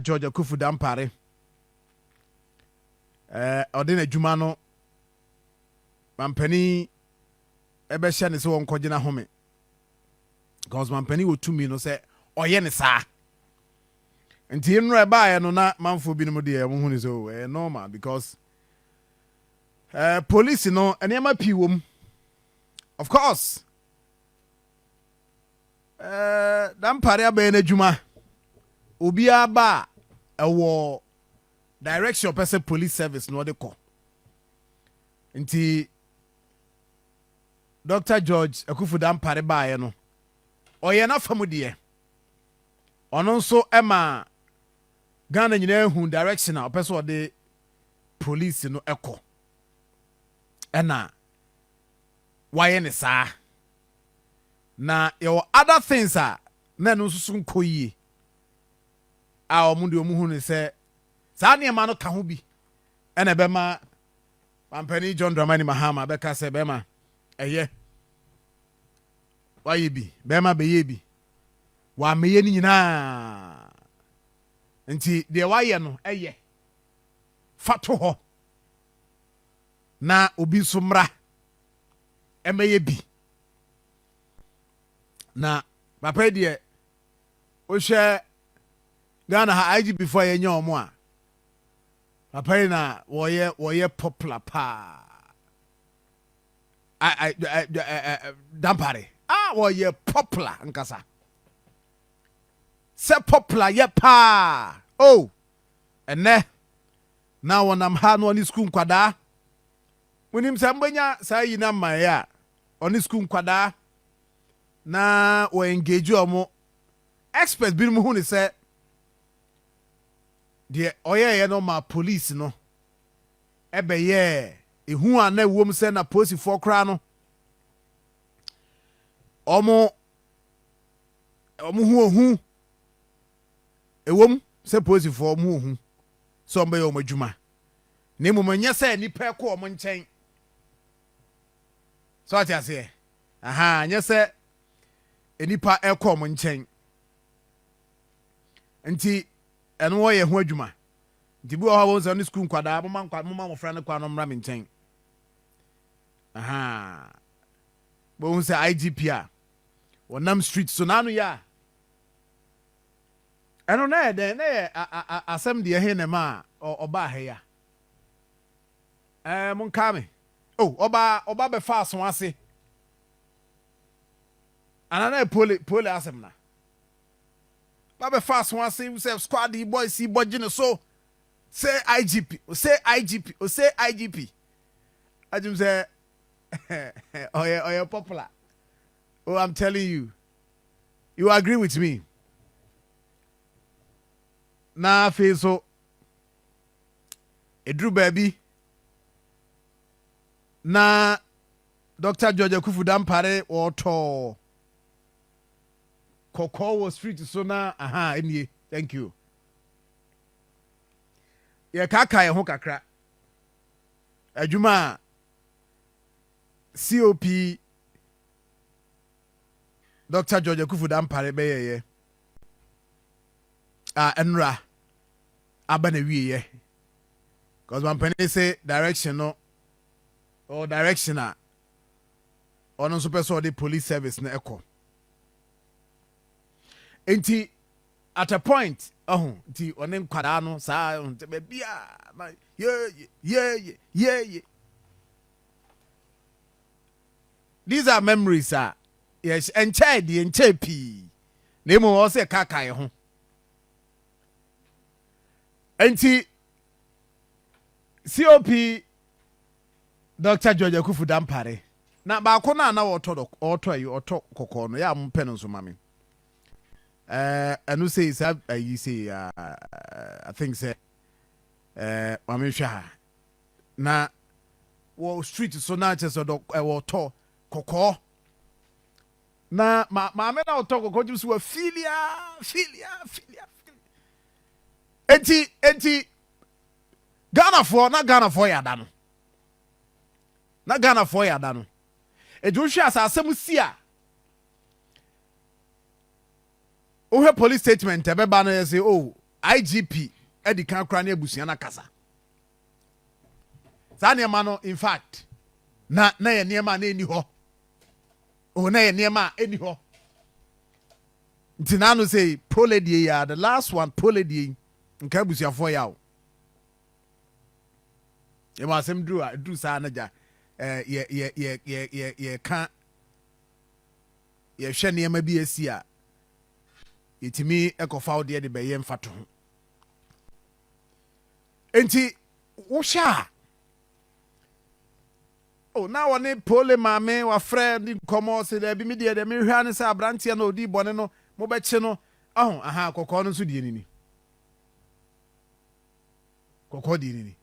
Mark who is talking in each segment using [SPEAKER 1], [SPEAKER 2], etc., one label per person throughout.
[SPEAKER 1] George Akufu Dampare odin adwuma no mampani ebe hye ne se won kogina home because mampani wo tumi no se oye ne saa nti nro eba ye no na manfo bi no mo de mo hu ne so normal because police no enema pi wom of course Dampare abe na adwuma obi aba ewo direction person police service no de ko nti Dr. George Akufu Dampare baaye no oye na famudie ono nso ema Ghana nyina hu direction a person de police no eko ena waye ne saa na yo other things a na no susu nkoyie a omu de omu hu ne se saa ne ma no ka ho bi ena be ma Pampani John Dramani Mahama be ka se be ma eye waye bi be ma be ye bi wa meye ni nyina nti de waye no eye fato ho na obi so mra emeye bi na papa de o hwe Ghana ha IG before ye nya omo a papa na woye popular pa Dampare woye popular nkasa se popular ye pa oh ene na wonam ha no ni school kwada munim se mbanya sa yi na man ya oni school kwada na o engage omo experts bi mu hu ni se de oye no ma police no ebe ye ehu ana wom se na police for kra no omo hu ewom se police for omo hu so mbe yo madwuma ne mo manya se ni pe ko omo nchen so ati ase aha nya se enipa ekọ omo nchen nti eno wo ye ho adwuma nti bi o won se no school kwada mo frɛ ne kwa no mra me nchen aha bo hun se IGP a wonam street so nanu ya eno na de na asem de he ne ma oba he ya mon ka me oh oba be fa so ase anana pole asem na Baba fast one say himself squad the boys see budget so say IGP or say IGP. I just say oh yeah popular. Oh, I'm telling you. You agree with me? Na face so Edru baby. Na Dr. George Akufu Dampare or Koko street so na aha enie thank you ye kaka ye ho kakra adwuma COP Dr. George Akufu Dampare be ye enra aba na wiye cause man pen say direction no or directioner ono so person the police service na eko enti at a point nti onen kwada no saa be bia yeah these are memories yes enche pi na mo o se kaka ho enti COP Dr. George Akufu Dampare na ba ko na oto kokko no ya mpe no so mame and who says you say I think say mamisha na Wall Street so na chese do to kokko na ma me na to kokko just wa filia enti Ghana for ya da no na Ghana for ya da no ejuhwe asasem sia Ohe police statement ebeba no say oh IGP edi kan kra na abusua na kasa saa nneɛma no in fact na yɛ nneɛma na eni hɔ na yɛ nneɛma eni hɔ nti na no say poledi ya the last one poledi nka abusuafoɔ ya o yɛ ma asɛm duru saa na gya yɛ ka yɛhwɛ nneɛma bi asi a yɛtumi ɛkɔfa wo deɛ de bɛyɛ mfa to ho enti wohyɛ a na wɔne pole maame wafrɛ ne nkɔmmɔ sɛ daabi me deɛ dɛ mehwɛ ne sɛ aberanteɛ na ɔdi bɔne no mobɛkye no aha kɔkɔɔ no nso deɛ nini kɔkɔɔ deɛ nini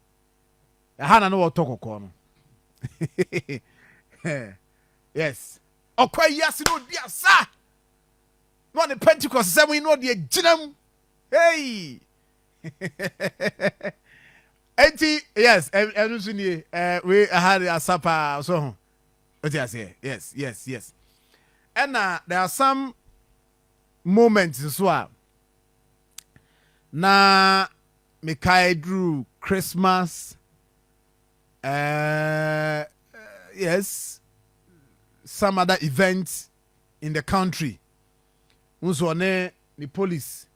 [SPEAKER 1] ɛha na ne wɔtɔ kɔkɔɔ no yes ɔkɔ yi ase na ɔdi asa na ɔne pentecost sɛm yi na ɔde agyina mu hey enti yes ɛno nso nie we aha de asa paa so ho ɔte ase yes ɛna there are some moments so a na mekae duru Christmas yes some other events in the country nso ɔne the police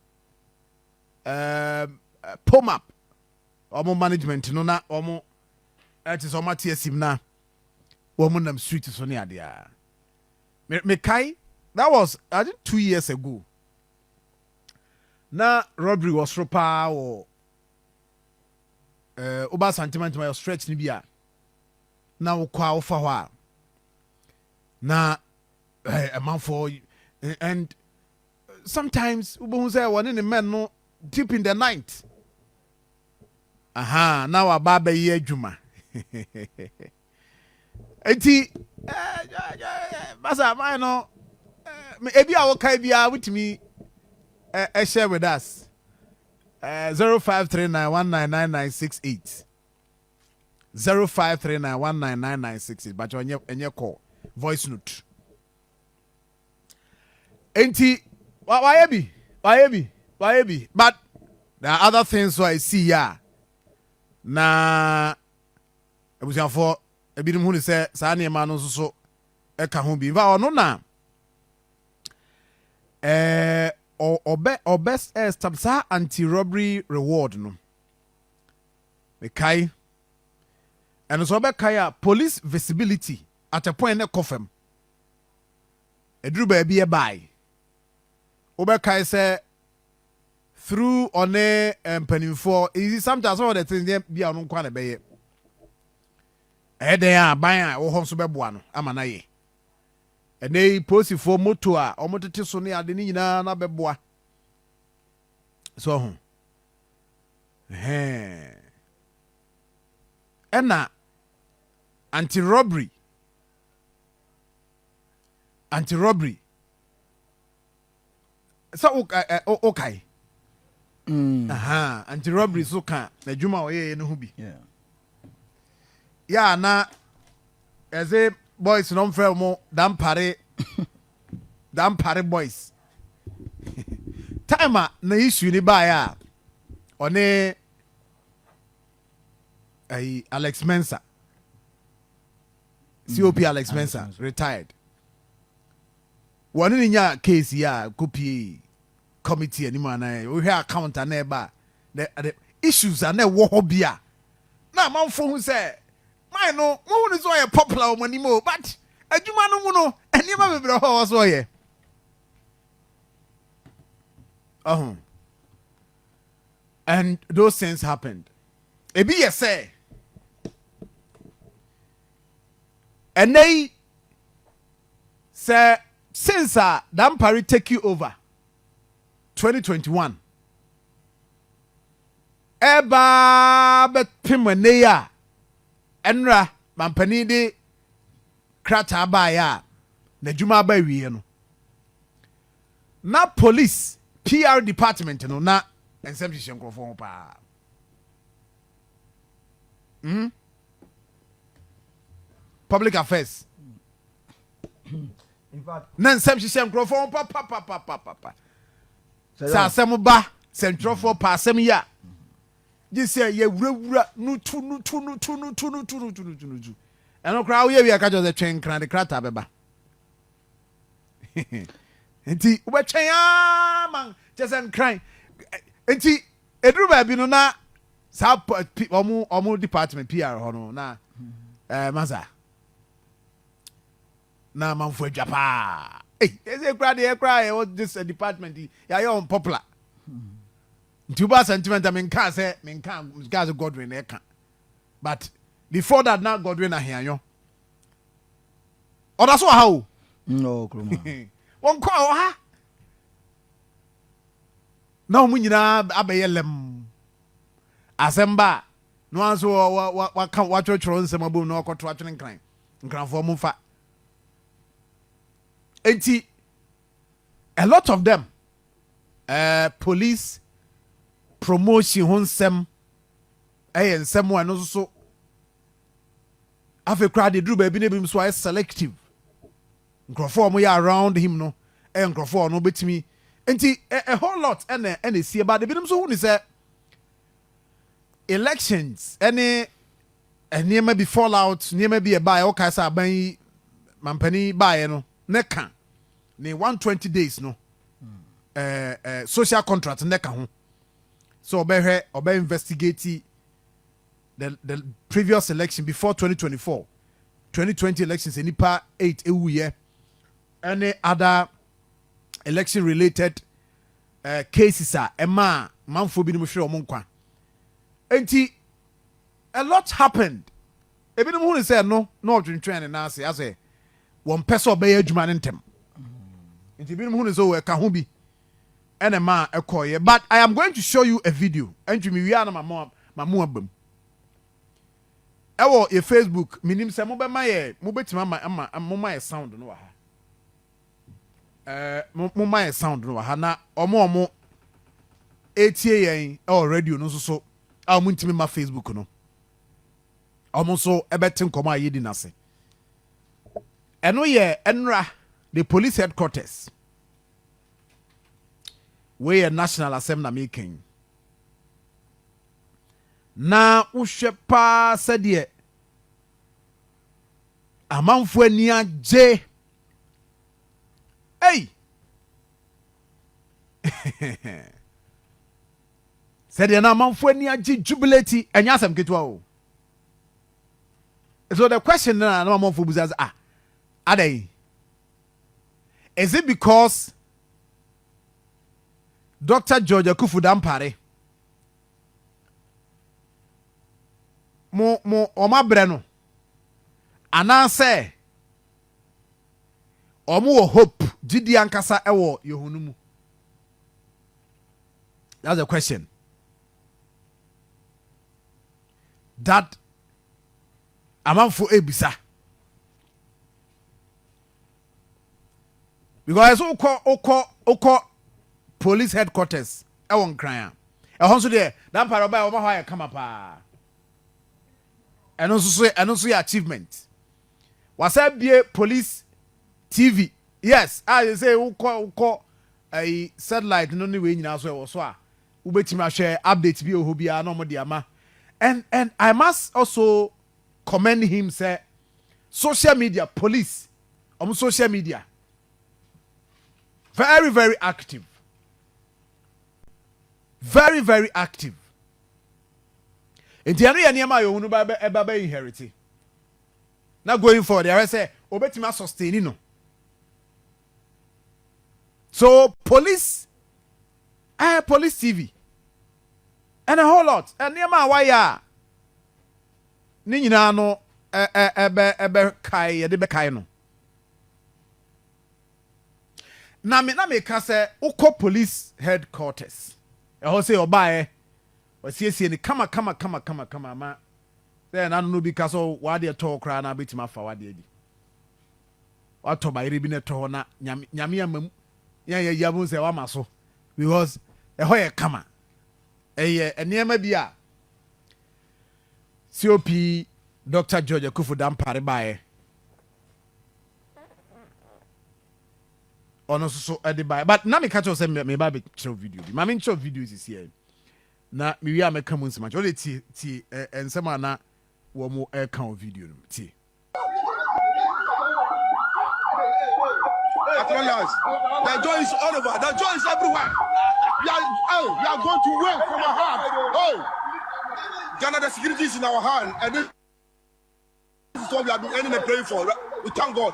[SPEAKER 1] POMAP ɔmo management no na ɔmo ɛte sɛ ɔmo ate asim na ɔmo nam street so ne adeɛ mekae that was I think 2 years ago na robbery was so paa wɔ oba sentiment my stretch ni bi a na wokɔ a wofa hɔ a na a man for and sometimes wobɛhu sɛ wɔne ne men no deep in the night aha na waba bɛyɛ adwuma enti basa man no ebi a wokae bia wotumi share with us 0539199968 0539199968 but onye call voice note enti why be but there are other things so I see ya na ebusiafo ebinim hu ni se saa nneɛma no nso so ɛka ho bi va ɔno na best stab saa anti-robbery reward no mekai ɛno so ɔbɛkae a police visibility at a point ne kɔfam ɛduru baabi ɛbae wobɛkae sɛ through ɔne mpanimfoɔ easy sometimes some of the things bi a ɔno nkwa na ɛbɛyɛ ɛdɛn a ban a ɛwɔ hɔ nso bɛboa no ama na yɛ ɛnɛ polisifoɔ moto a ɔmotete so ne ade ne nyinaa na bɛboa so ho ɛna anti-robbery so okay anti-robbery so ka na dwuma ɔyɛ no ho bi ya na ɛze boys no mfrɛ mo dampare boys time a na issue ni ba ya ɔne Alex Mensah COP Alex Mensah retired wɔne ne nya case ya copy committee anima na we hear account na eba the issues are na ɛwɔ hɔ bia na manfo hu sɛ mine no mo hu so yɛ popular o mani mo but adwuma no mu no anima bebre hɔ so yɛ and those things happened ebi yɛ sɛ ɛnɛ sɛ since Dampare take you over 2021 eba bɛpem ɛnɛ a ɛnra mampani de krata ba ya na dwuma ba wie no na police PR department no na ensem hyehyɛ nkrofo ho pa public affairs in fact na ensem hyehyɛ nkrofo ho pa sa asɛm ba central for passem ya just say ye wura no tu eno kra wo ye wi aka jo the twen kran de krata beba enti wo betwen ya man just en kran enti eduru ba bi no na sa omo department PR ho no na maza na manfo adwa pa eze kra de kra e this department ya yo popular ntuba sentiment I mean can say guys Godwin e kan but before that now Godwin ahianyo oda so ha o
[SPEAKER 2] no kroma
[SPEAKER 1] won kwa o ha na omu nyina abayelem asemba no anso wa twetwero nsem abom na okoto atwene nkranfo mu fa enti a lot of them police promotion ho nsem nsem wa no so afi crowd dey do ba bi na bi so selective nkrofo mo ya around him no nkrofo no betimi enti a whole lot and see about the bi so hu ni say elections any near be fallout near be a buy o ka sa ban mampani buy no ne ka ne 120 days no social contract ne ka ho so obe investigate the previous election before 2020 elections enipa 8 ewuye any other election related cases are ema manfo bi no hwe o nkwa enti a lot happened ebi no hu say no odwentwen na ase ase won pese obey adwuma ne ntem enti bi no hu say we ka ho bi ene ma ekoye but I am going to show you a video entwi mi wi na mamu abam ewo ye Facebook minim se mo be ma ye mo betima mo ma ye sound no wa ha mo ma ye sound no wa ha na omo etie yen e radio no so a mo ntimi ma Facebook no omo so ebetin komo ayedi nase eno ye enra the police headquarters we a national assembly making na uhwe pa sede amanfo ani agye hey sede na amanfo ani agye jubilate enya asem ketwa o so the question na amanfo buza adai is it because Dr. George Akufu Dampare mo omabre no anase omo hope gidi ankasa ewo Yohunu mu that's a question that amanfo ebisa because oko police headquarters ewon kran e hon so de Dampare oba o ma ho ya kama pa eno so ya achievement wasabie police TV yes I say uko a satellite no ni we nyina so e wo so a ubetima hwe update bi oho bia na mo de ama and I must also commend him say social media police social media very very active very very active enti anu ye niam Yohunu ba inherit na going forward I say obetima sustain no so police TV and a whole lot and niam why ni nyina no ebe kai ye de be kai no na me ka say ukọ police headquarters ho say obae wasiesie ni kama ma say na no bi ka so wa de to kra na betima fa wa de adi wato ba ire bi ne to na nyame amam ya yabu say wa maso because ho ye kama enema bi a COP Dr. George Akufu Dampare bae ono so e de buy but na me catch us say me ba be show video bi ma me show videos is here na me wi ameka mu nsema o de ti ensema na wo mo e kan video no ti
[SPEAKER 2] the joy is all over. The joy is everywhere. We are going to win from our heart. Oh, Ghana, the security is in our hand, and this is what we have been ending and praying for. We thank God.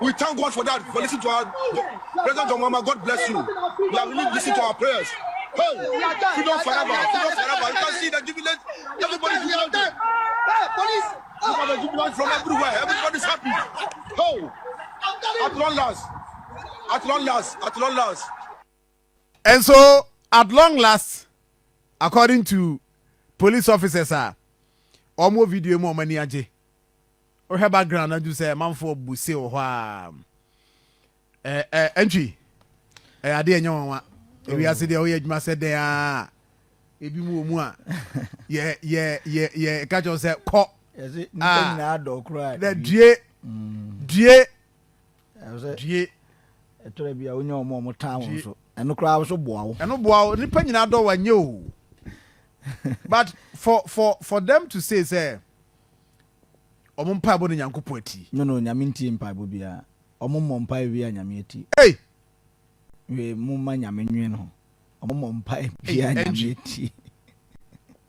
[SPEAKER 2] We thank God for that. For listening to our President Mahama. God bless you. We have really listened to our prayers. Hey, freedom forever. Freedom forever. You can see the jubilant. Everybody's jubilant. Hey, police. Look at the jubilant from everywhere. Everybody's happy. Oh. At long last. At long last. At long last.
[SPEAKER 1] And so, at long last, according to police officers, almost video more money aje. Or her background, I do say, man for busse or entry. I didn't know. We are saying, oh, yeah, you said they are. If you move, yeah. Catch yourself, caught.
[SPEAKER 3] Is it not dog cry?
[SPEAKER 1] That dear. Die
[SPEAKER 3] eto bia onye omo town so eno kra so boawo
[SPEAKER 1] nipa nyina do wanye o but for them to say omo mpa bo ne nyankopon ati
[SPEAKER 3] no nyame nti mpa bo bia omo mpa wi anyame ati
[SPEAKER 1] hey
[SPEAKER 3] we mumma nyame nwe no omo mpa wi anyame ati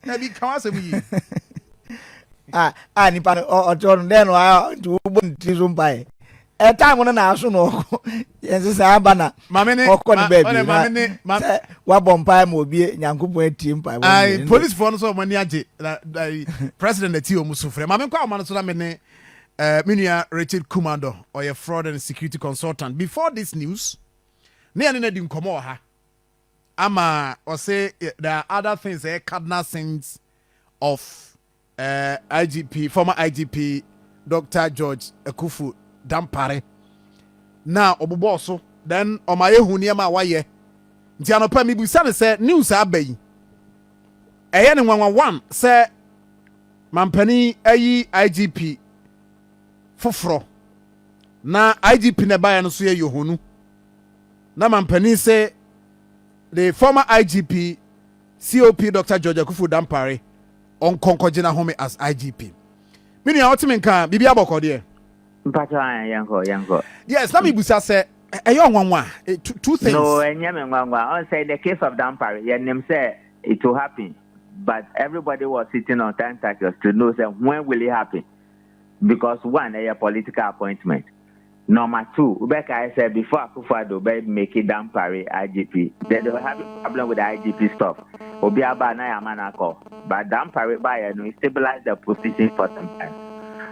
[SPEAKER 1] na bi kan asem yi
[SPEAKER 3] nipa o ton den o to bo nti so mpa time na aso no yense sa abana okọ ne baby na wa bompa ma obi nyankopon atie mpa
[SPEAKER 1] ai police for no so mani age president ati o musufre mame kwa amano so na me ne minua Richard Kumando or your fraud and security consultant before this news ne ane na di nkomo ha ama or say there are other things cardinal sins of IGP former IGP Dr. George Ekufu Dampare na obobo so then omaye hu niam a waye nti anopa mi busa ne se news abai eye ne nwanwa 1 se mampani ayi IGP foforo na IGP ne baya no so ye Yohunu na mampani se the former IGP COP Dr. George Ekufu Dampare on konkojina home as IGP minu ya otimenka bibi abokode
[SPEAKER 4] Yanko.
[SPEAKER 1] Yes, let me say two things.
[SPEAKER 4] No, I say the case of Dampare, name say it will happen, but everybody was sitting on tentacles to know when will it happen, because one, a political appointment. Number two, I said before Akufo-Addo make it Dampare IGP, they will have a problem with the IGP stuff. Obiaba na yamanako, but Dampare by stabilize the position for some time.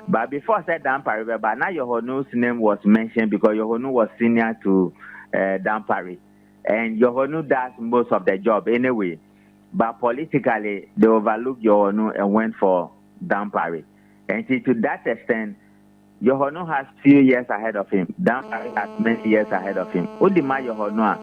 [SPEAKER 4] But before I said Dampare, but now Yohunu's name was mentioned because Yohunu was senior to Dampare. And Yohunu does most of the job anyway. But politically, they overlooked Yohunu and went for Dampare. And see, to that extent, Yohunu has few years ahead of him. Dampare has many years ahead of him. Udima Yohunu,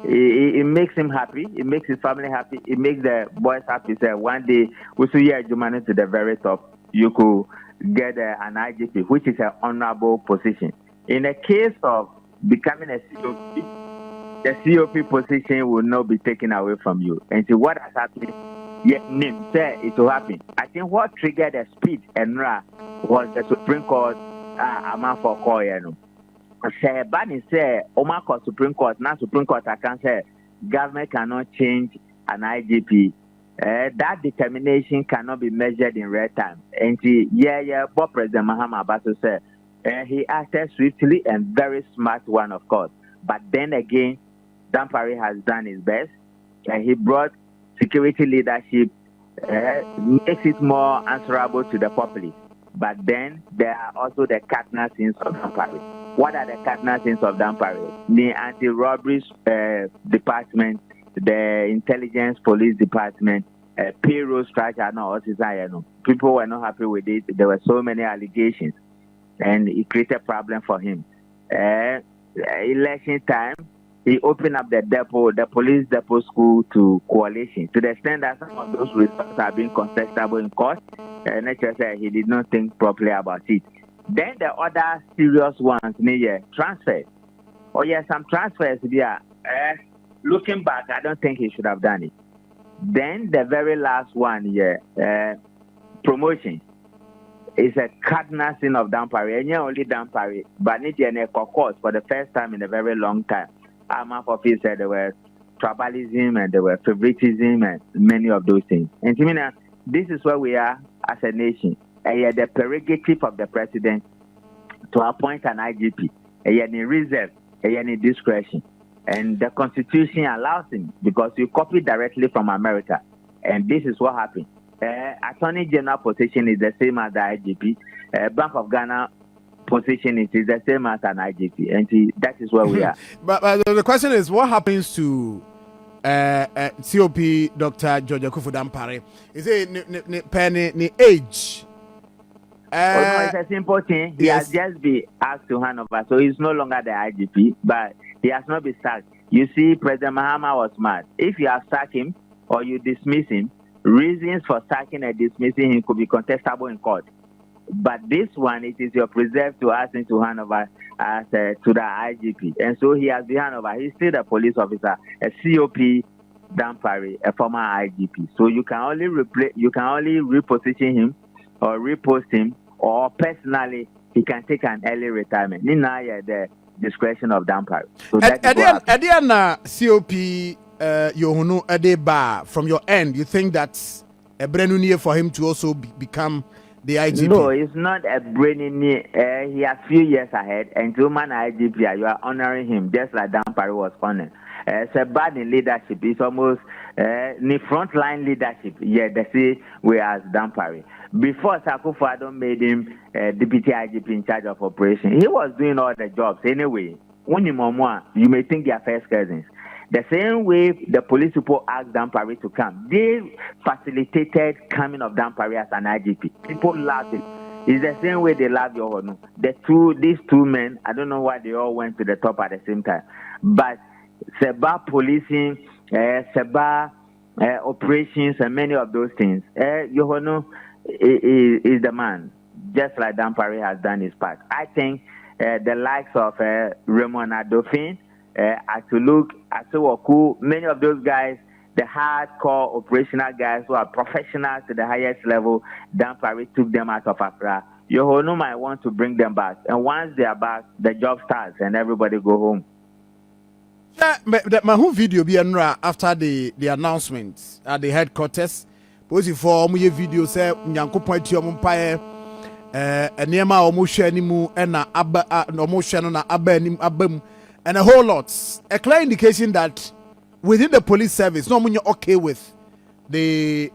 [SPEAKER 4] it makes him happy. It makes his family happy. It makes the boys happy. So one day, we see Jumani to the very top. You could get an IGP, which is an honorable position. In the case of becoming a COP, the COP position will not be taken away from you. And so what has happened? Name say it will happen. I think what triggered the speed and was the Supreme Court amount for Koyano. Say Bani say Omako Supreme Court, now Supreme Court I can say government cannot change an IGP. That determination cannot be measured in real time. And but President Mahama Basso said he acted swiftly and very smart one, of course. But then again, Dampare has done his best. He brought security leadership, makes it more answerable to the populace. But then there are also the cardinal sins of Dampare. What are the cardinal sins of Dampare? The anti-robbery department, the intelligence police department, payroll structure, people were not happy with it. There were so many allegations, and it created a problem for him. Election time, he opened up the depot, the police depot school to coalition, to the extent that some of those results are being contestable in court. And he did not think properly about it. Then the other serious ones, transfer. Oh yes, some transfers there. Looking back, I don't think he should have done it. Then the very last one, promotion is a cardinal sin of Dampare. And only Dampare, but it is course for the first time in a very long time. Amap office said there were tribalism and there were favoritism and many of those things. And to me, this is where we are as a nation. The prerogative of the president to appoint an IGP, any reserve, any discretion. And the Constitution allows him because you copy directly from America. And this is what happened. Attorney General position is the same as the IGP. Bank of Ghana position is the same as an IGP. And that is where we are.
[SPEAKER 1] But the question is, what happens to COP Dr. George Akuffo Dampare? Is it penny age?
[SPEAKER 4] No, it's a simple thing. He has just been asked to hand over. So he's no longer the IGP, but he has not been sacked. You see, President Mahama was mad. If you have sacked him or you dismiss him, reasons for sacking and dismissing him could be contestable in court. But this one, it is your preserve to ask him to hand over to the IGP. And so he has been handed over. He's still a police officer, a COP Dampare, a former IGP. So you can only reposition him or repost him, or personally, he can take an early retirement. The discretion of Dampare. So
[SPEAKER 1] Ediana COP Yohunu Edeba, from your end, you think that's a brand new year for him to also become the IGP?
[SPEAKER 4] No, it's not a brand new. He has few years ahead, and to man IGP, you are honoring him just like Dampare was honored. It's a bad in leadership. It's almost the frontline leadership. Yeah, they say we as Dampare. Before Akufo-Addo made him deputy IGP in charge of operation, he was doing all the jobs anyway. You may think they are first cousins. The same way the police people asked Dampare to come, they facilitated coming of Dampare as an IGP. People loved it. It's the same way they love Yohunu. These two men, I don't know why they all went to the top at the same time. But Seba policing, Seba operations, and many of those things. Yohunu is the man, just like Dampare has done his part. I think the likes of Raymond Adofin, Atuluk, Asuwoku, many of those guys, the hardcore operational guys who are professionals to the highest level, Dampare took them out of Accra. Yohunu might want to bring them back. And once they are back, the job starts and everybody go home.
[SPEAKER 1] Yeah, my whole video be after the announcement at the headquarters. Because for me video say Nyankopon ti ompae enema omo hwe animu na aba omo hwe no na aba anim abam and a whole lot. A clear indication that within the police service no munye okay with the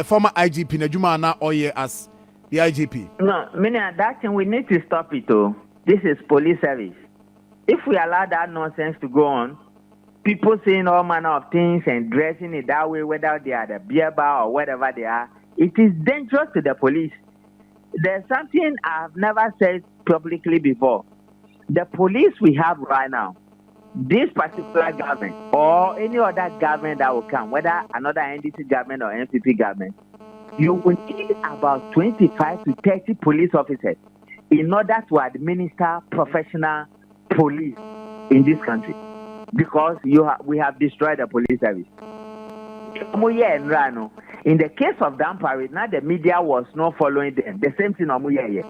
[SPEAKER 1] former IGP Najuma na Oye as the IGP.
[SPEAKER 4] No, meaning that thing we need to stop it though. This is police service. If we allow that nonsense to go on, people saying all manner of things and dressing it that way, whether they are the beer bar or whatever they are, it is dangerous to the police. There's something I've never said publicly before. The police we have right now, this particular government or any other government that will come, whether another NDC government or NPP government, you will need about 25 to 30 police officers in order to administer professional police in this country. Because we have destroyed the police service. In the case of Dampare, now the media was not following them. The same thing they are making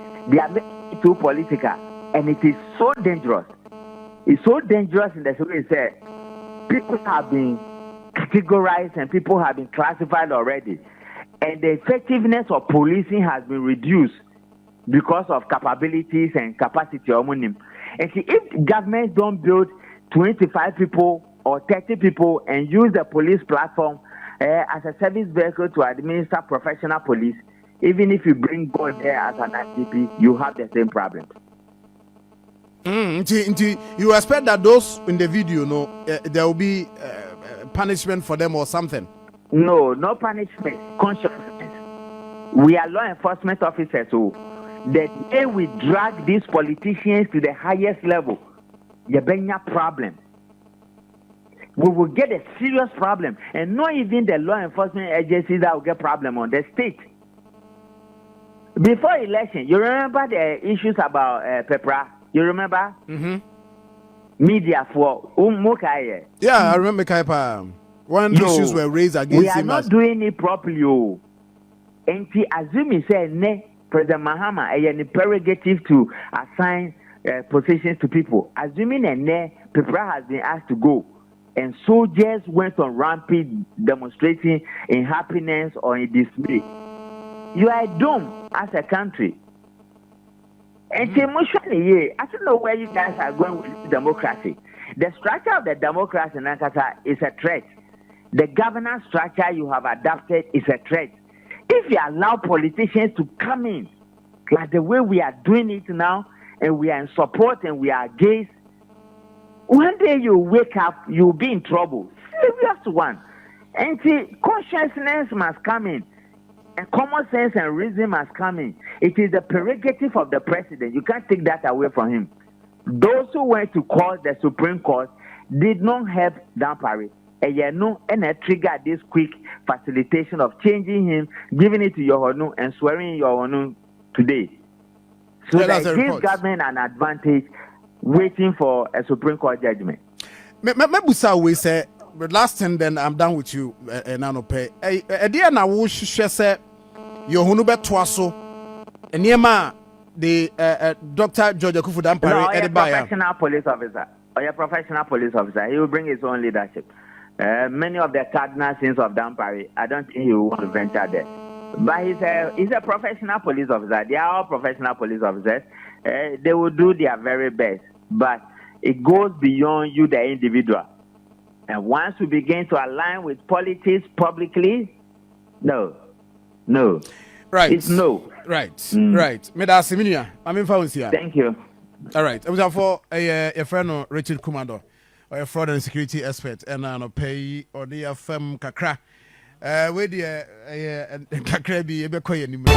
[SPEAKER 4] it too political, and it is so dangerous. It's so dangerous in the way that people have been categorized and people have been classified already, and the effectiveness of policing has been reduced because of capabilities and capacity. And see, if governments don't build 25 people or 30 people and use the police platform as a service vehicle to administer professional police, even if you bring God there as an IGP, you have the same problem.
[SPEAKER 1] You expect that those in the video, there will be punishment for them or something?
[SPEAKER 4] No punishment. Consciousness. We are law enforcement officers, so the day we drag these politicians to the highest level, you bring a problem. We will get a serious problem, and not even the law enforcement agencies that will get problem on the state. Before election, you remember the issues about Pepra? You remember?
[SPEAKER 1] Mm-hmm.
[SPEAKER 4] media for Mukaye.
[SPEAKER 1] Yeah, I remember Kaipa. One issues were raised against him.
[SPEAKER 4] We are not doing it properly. And assuming say ne President Mahama a prerogative to assign positions to people. Assuming ne people has been asked to go, and soldiers went on rampage demonstrating in happiness or in dismay. You are doomed as a country. And emotionally, I don't know where you guys are going with democracy. The structure of the democracy in Nankasa is a threat. The governance structure you have adopted is a threat. If you allow politicians to come in, like the way we are doing it now, and we are in support and we are against, one day you wake up, you'll be in trouble. Serious one. And consciousness must come in. And common sense and reason must come in. It is the prerogative of the president. You can't take that away from him. Those who went to court, the Supreme Court, did not have Dampare. And a trigger this quick facilitation of changing him, giving it to Yohunu and swearing Yohunu today. So that gives government an advantage waiting for a Supreme Court judgment.
[SPEAKER 1] Mebusa we say the last thing, then I'm done with you, Nanope. Dear na wo say Yohunu betwaso eniema the Dr. George Akufu Dampare
[SPEAKER 4] professional police officer. Or a professional police officer. He will bring his own leadership. Many of the cardinal sins of Dampare, I don't think he will want to venture there. But he's a professional police officer. They are all professional police officers. They will do their very best. But it goes beyond you, the individual. And once we begin to align with politics publicly, no.
[SPEAKER 1] Right.
[SPEAKER 4] It's no.
[SPEAKER 1] Right. Right. Thank
[SPEAKER 4] you.
[SPEAKER 1] All right. I was for a friend, Richard Kumando, or a fraud and security expert, and I pay or the firm Kakra. Where the Kakra be a bekoy anymore.